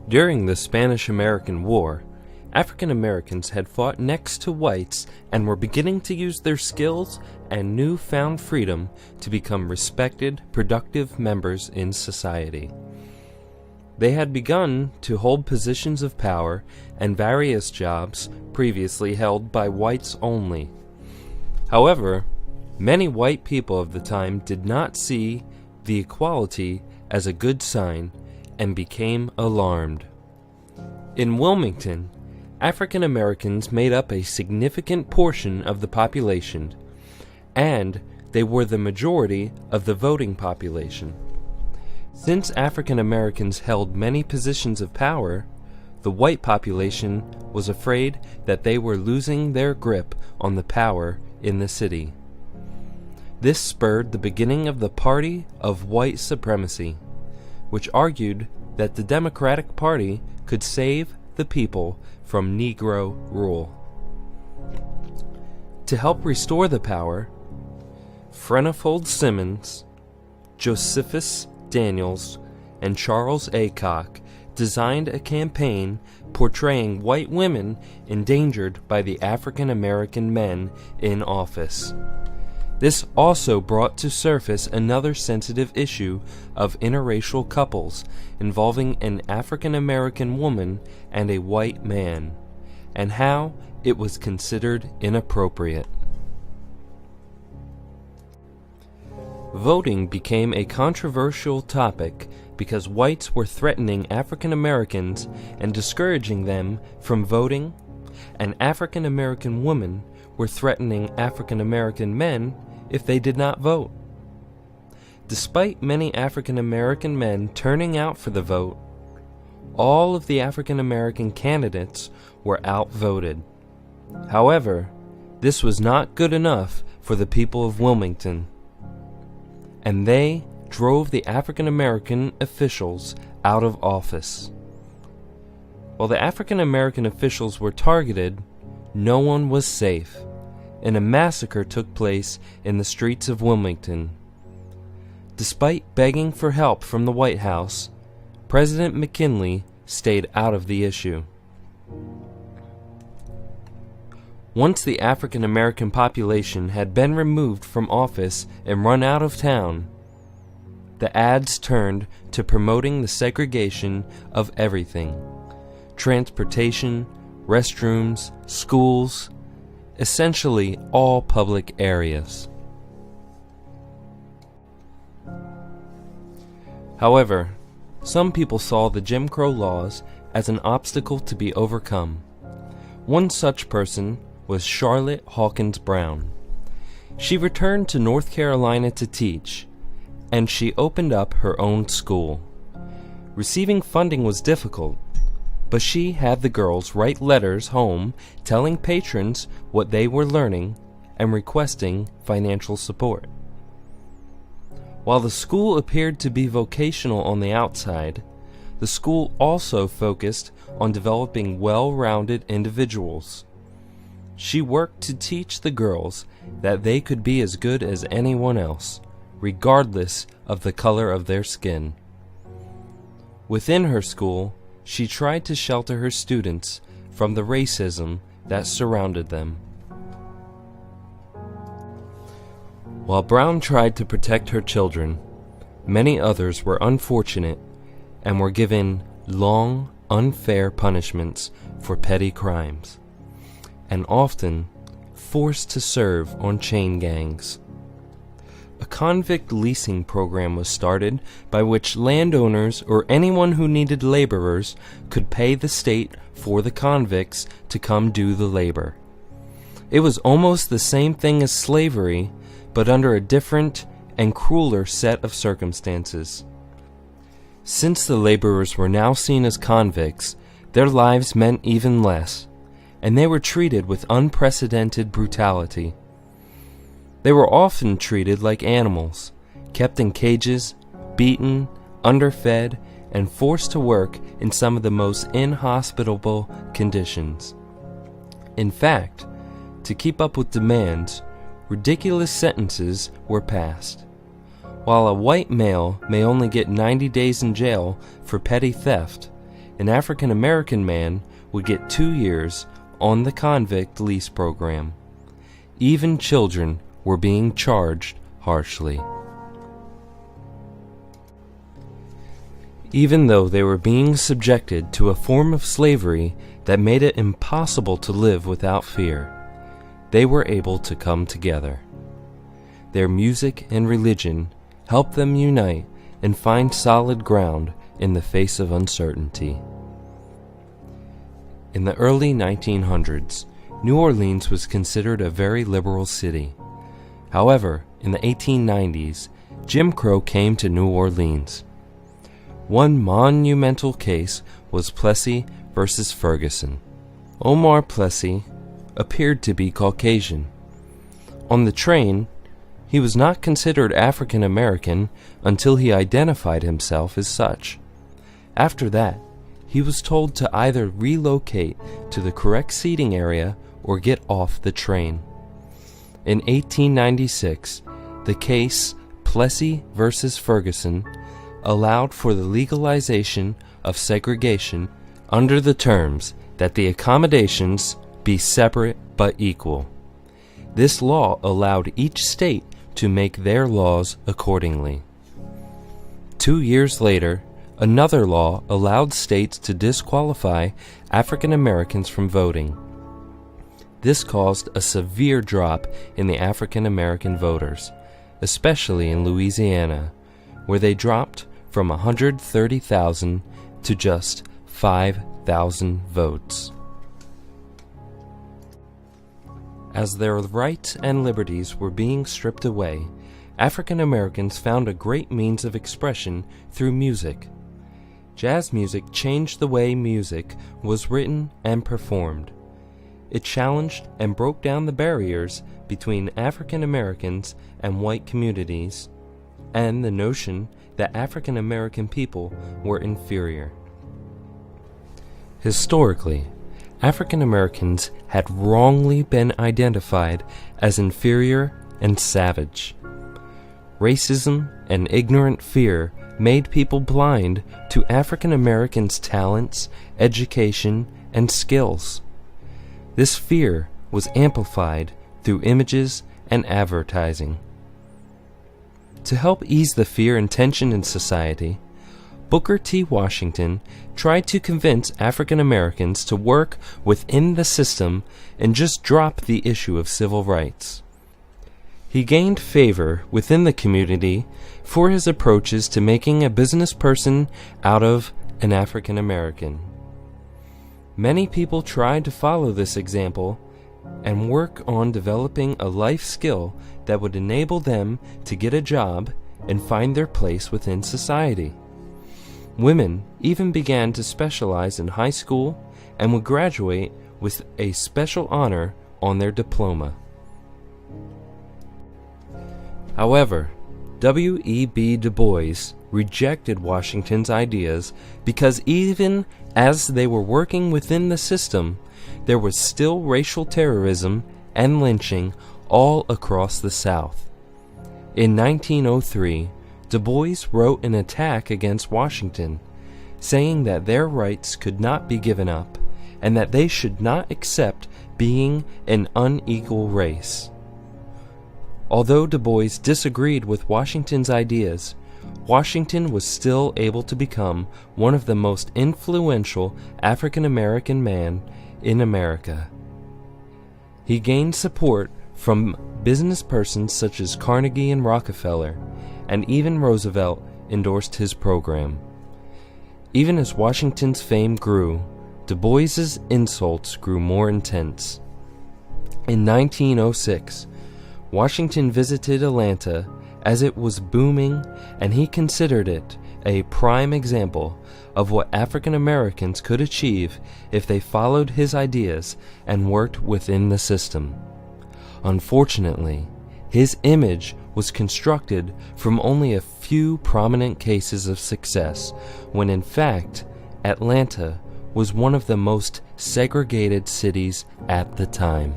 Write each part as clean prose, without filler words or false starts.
During the Spanish-American War, African Americans had fought next to whites and were beginning to use their skills and newfound freedom to become respected, productive members in society. They had begun to hold positions of power and various jobs previously held by whites only. However, many white people of the time did not see the equality as a good sign and became alarmed. In Wilmington, African Americans made up a significant portion of the population, and they were the majority of the voting population. Since African Americans held many positions of power, the white population was afraid that they were losing their grip on the power in the city. This spurred the beginning of the Party of White Supremacy, which argued that the Democratic Party could save the people from Negro rule. To help restore the power, Frenfold Simmons, Josephus Daniels, and Charles Aycock designed a campaign portraying white women endangered by the African American men in office. This also brought to surface another sensitive issue of interracial couples involving an African American woman and a white man, and how it was considered inappropriate. Voting became a controversial topic because whites were threatening African Americans and discouraging them from voting, and African American women were threatening African American men if they did not vote. Despite many African American men turning out for the vote, all of the African American candidates were outvoted. However, this was not good enough for the people of Wilmington, and they drove the African American officials out of office. While the African American officials were targeted, no one was safe, and a massacre took place in the streets of Wilmington. Despite begging for help from the White House, President McKinley stayed out of the issue. Once the African American population had been removed from office and run out of town, the ads turned to promoting the segregation of everything: transportation, restrooms, schools, essentially all public areas. However, some people saw the Jim Crow laws as an obstacle to be overcome. One such person was Charlotte Hawkins Brown. She returned to North Carolina to teach, and she opened up her own school. Receiving funding was difficult, but she had the girls write letters home telling patrons what they were learning and requesting financial support. While the school appeared to be vocational on the outside, the school also focused on developing well-rounded individuals. She worked to teach the girls that they could be as good as anyone else, regardless of the color of their skin. Within her school, she tried to shelter her students from the racism that surrounded them. While Brown tried to protect her children, many others were unfortunate and were given long, unfair punishments for petty crimes, and often forced to serve on chain gangs. A convict leasing program was started by which landowners or anyone who needed laborers could pay the state for the convicts to come do the labor. It was almost the same thing as slavery, but under a different and crueler set of circumstances. Since the laborers were now seen as convicts, their lives meant even less, and they were treated with unprecedented brutality. They were often treated like animals, kept in cages, beaten, underfed, and forced to work in some of the most inhospitable conditions. In fact, to keep up with demands, ridiculous sentences were passed. While a white male may only get 90 days in jail for petty theft, an African American man would get 2 years on the convict lease program. Even children were being charged harshly. Even though they were being subjected to a form of slavery that made it impossible to live without fear, they were able to come together. Their music and religion helped them unite and find solid ground in the face of uncertainty. In the early 1900s, New Orleans was considered a very liberal city. However, in the 1890s, Jim Crow came to New Orleans. One monumental case was Plessy versus Ferguson. Omar Plessy appeared to be Caucasian. On the train, he was not considered African American until he identified himself as such. After that, he was told to either relocate to the correct seating area or get off the train. In 1896, the case Plessy versus Ferguson allowed for the legalization of segregation under the terms that the accommodations be separate but equal. This law allowed each state to make their laws accordingly. 2 years later, another law allowed states to disqualify African Americans from voting. This caused a severe drop in the African American voters, especially in Louisiana, where they dropped from 130,000 to just 5,000 votes. As their rights and liberties were being stripped away, African Americans found a great means of expression through music. Jazz music changed the way music was written and performed. It challenged and broke down the barriers between African Americans and white communities, and the notion that African American people were inferior. Historically, African Americans had wrongly been identified as inferior and savage. Racism and ignorant fear made people blind to African Americans' talents, education, and skills. This fear was amplified through images and advertising. To help ease the fear and tension in society, Booker T. Washington tried to convince African Americans to work within the system and just drop the issue of civil rights. He gained favor within the community for his approaches to making a business person out of an African American. Many people tried to follow this example and work on developing a life skill that would enable them to get a job and find their place within society. Women even began to specialize in high school and would graduate with a special honor on their diploma. However, W.E.B. Du Bois rejected Washington's ideas because even as they were working within the system, there was still racial terrorism and lynching all across the South. In 1903, Du Bois wrote an attack against Washington, saying that their rights could not be given up and that they should not accept being an unequal race. Although Du Bois disagreed with Washington's ideas, Washington was still able to become one of the most influential African American men in America. He gained support from business persons such as Carnegie and Rockefeller, and even Roosevelt endorsed his program. Even as Washington's fame grew, Du Bois's insults grew more intense. In 1906, Washington visited Atlanta as it was booming, and he considered it a prime example of what African Americans could achieve if they followed his ideas and worked within the system. Unfortunately, his image was constructed from only a few prominent cases of success, when in fact, Atlanta was one of the most segregated cities at the time.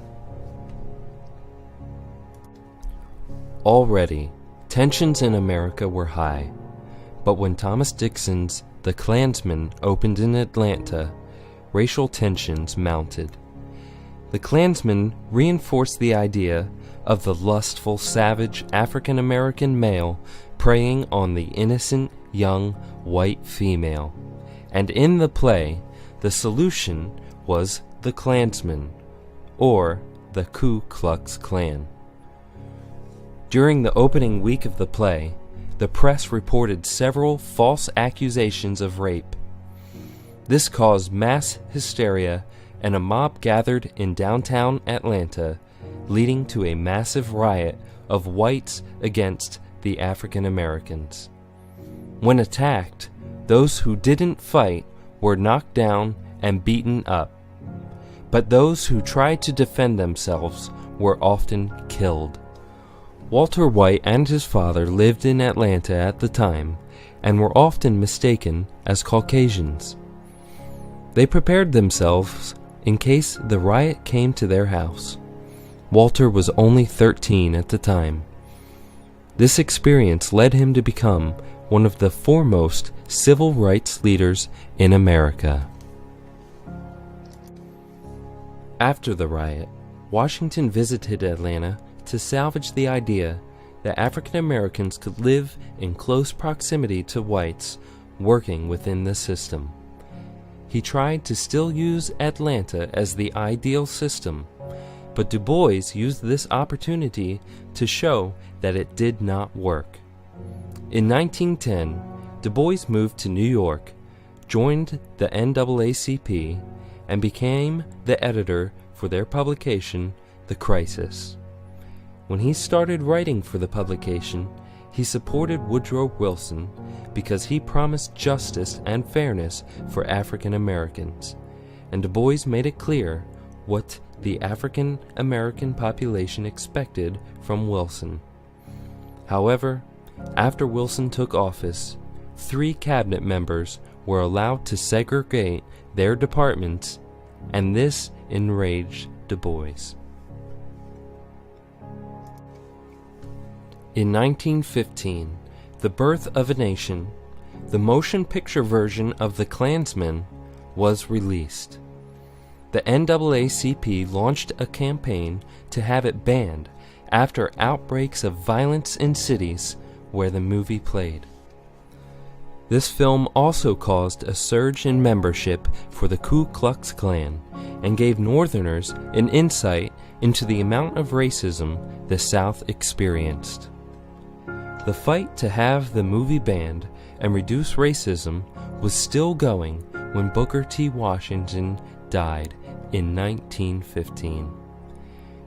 Already, tensions in America were high, but when Thomas Dixon's the Klansmen opened in Atlanta, racial tensions mounted. The Klansmen reinforced the idea of the lustful, savage African-American male preying on the innocent, young, white female. And in the play, the solution was the Klansmen, or the Ku Klux Klan. During the opening week of the play, the press reported several false accusations of rape. This caused mass hysteria, and a mob gathered in downtown Atlanta, leading to a massive riot of whites against the African Americans. When attacked, those who didn't fight were knocked down and beaten up, but those who tried to defend themselves were often killed. Walter White and his father lived in Atlanta at the time and were often mistaken as Caucasians. They prepared themselves in case the riot came to their house. Walter was only 13 at the time. This experience led him to become one of the foremost civil rights leaders in America. After the riot, Washington visited Atlanta to salvage the idea that African Americans could live in close proximity to whites working within the system. He tried to still use Atlanta as the ideal system, but Du Bois used this opportunity to show that it did not work. In 1910, Du Bois moved to New York, joined the NAACP, and became the editor for their publication, The Crisis. When he started writing for the publication, he supported Woodrow Wilson because he promised justice and fairness for African Americans, and Du Bois made it clear what the African American population expected from Wilson. However, after Wilson took office, 3 cabinet members were allowed to segregate their departments, and this enraged Du Bois. In 1915, The Birth of a Nation, the motion picture version of The Klansmen, was released. The NAACP launched a campaign to have it banned after outbreaks of violence in cities where the movie played. This film also caused a surge in membership for the Ku Klux Klan and gave Northerners an insight into the amount of racism the South experienced. The fight to have the movie banned and reduce racism was still going when Booker T. Washington died in 1915.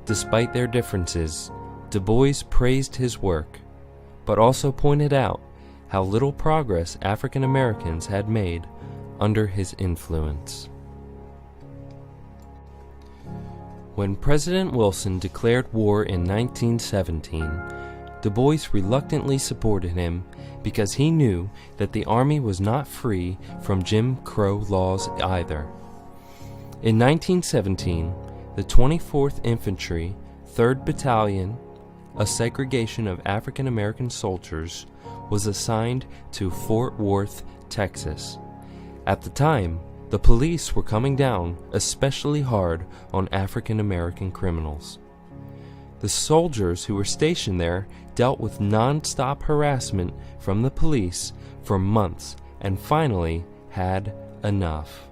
Despite their differences, Du Bois praised his work, but also pointed out how little progress African Americans had made under his influence. When President Wilson declared war in 1917, Du Bois reluctantly supported him because he knew that the Army was not free from Jim Crow laws either. In 1917, the 24th Infantry, 3rd Battalion, a segregation of African American soldiers, was assigned to Fort Worth, Texas. At the time, the police were coming down especially hard on African American criminals. The soldiers who were stationed there dealt with non-stop harassment from the police for months and finally had enough.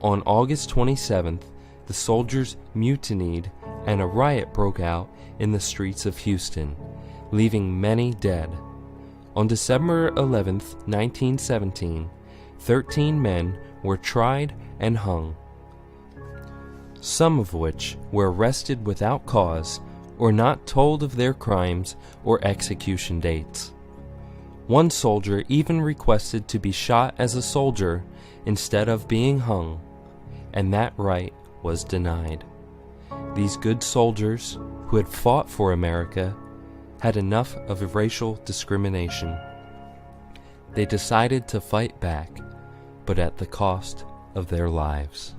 On August 27th, the soldiers mutinied and a riot broke out in the streets of Houston, leaving many dead. On December 11th, 1917, 13 men were tried and hung, some of which were arrested without cause or not told of their crimes or execution dates. One soldier even requested to be shot as a soldier instead of being hung, and that right was denied. These good soldiers, who had fought for America, had enough of racial discrimination. They decided to fight back, but at the cost of their lives.